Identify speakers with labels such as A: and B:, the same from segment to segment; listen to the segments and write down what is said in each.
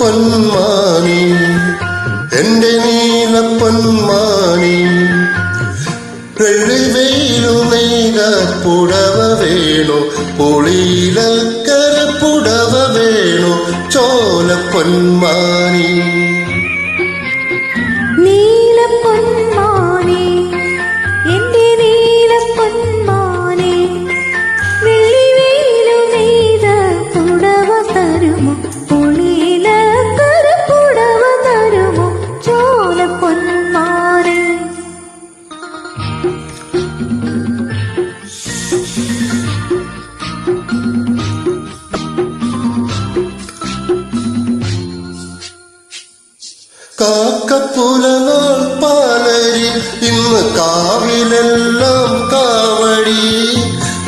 A: പൊന്മാനി എന്റെ നീല പൊന്മാനി വെള്ളിവെയിലു നെയ്ത പുടവ വേണു പുളിയിലക്കര പുടവ വേണു ചോല പൊന്മാനി കാക്കപ്പുലനാൾ പാലരി ഇന്ന് കാവിലെല്ലാം കാവടി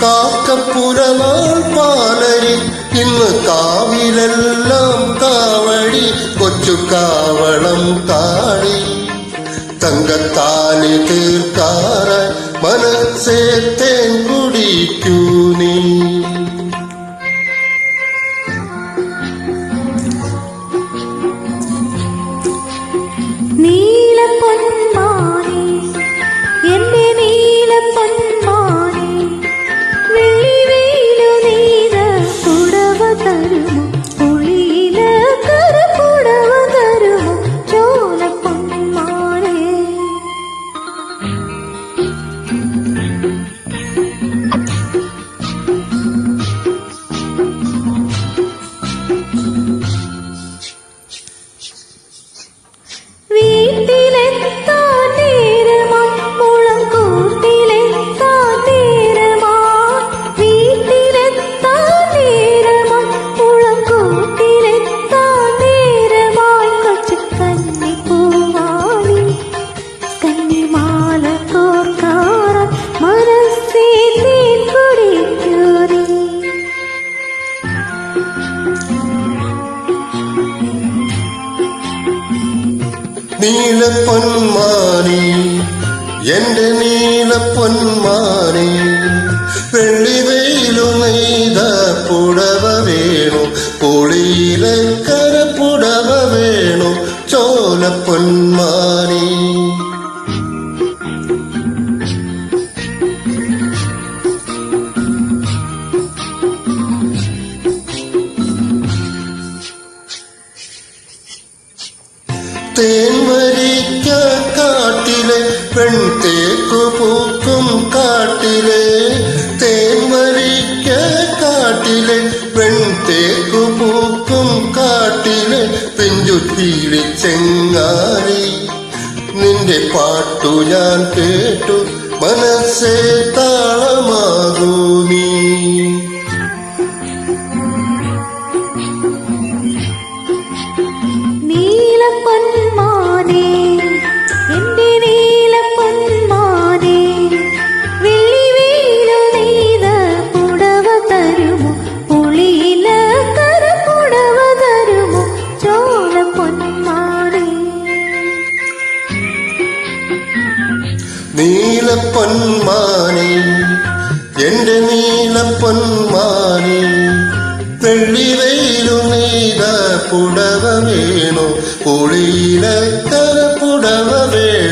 A: കാക്കപ്പുലനാൾ പാലരി ഇന്ന് കാവിലെല്ലാം കാവടി കൊച്ചു കാവളം കാടി തങ്കത്താലി തീർക്കാറായി മനസ്സേ തേൻ കുടിക്കൂ നീ നീല പൊന്മാനി എന്റെ നീല പൊന്മാനി വെള്ളിവെയിലു നെയ്ത പുടവ വേണു പുളിയിലക്കര പുടവ വേണു ചോല പൊന്മാനി തേൻവരിക്ക കാട്ടിലെ പെൺതേക്കു പൂക്കും കാട്ടിലെ തേൻവരിക്ക കാട്ടിലെ പെൺതേക്കു പൂക്കും കാട്ടിലെ പെഞ്ചുത്തിയിലെ ചെങ്ങാരി നിന്റെ പാട്ടു ഞാൻ കേട്ടു മനസ്സേ താളമാകൂ നീ നീല പൊന്മാനി എന്റെ നീല പൊന്മാനി വെള്ളിവെയിലു നെയ്ത പുടവ വേണു പുളിയിലക്കര പുടവ വേണു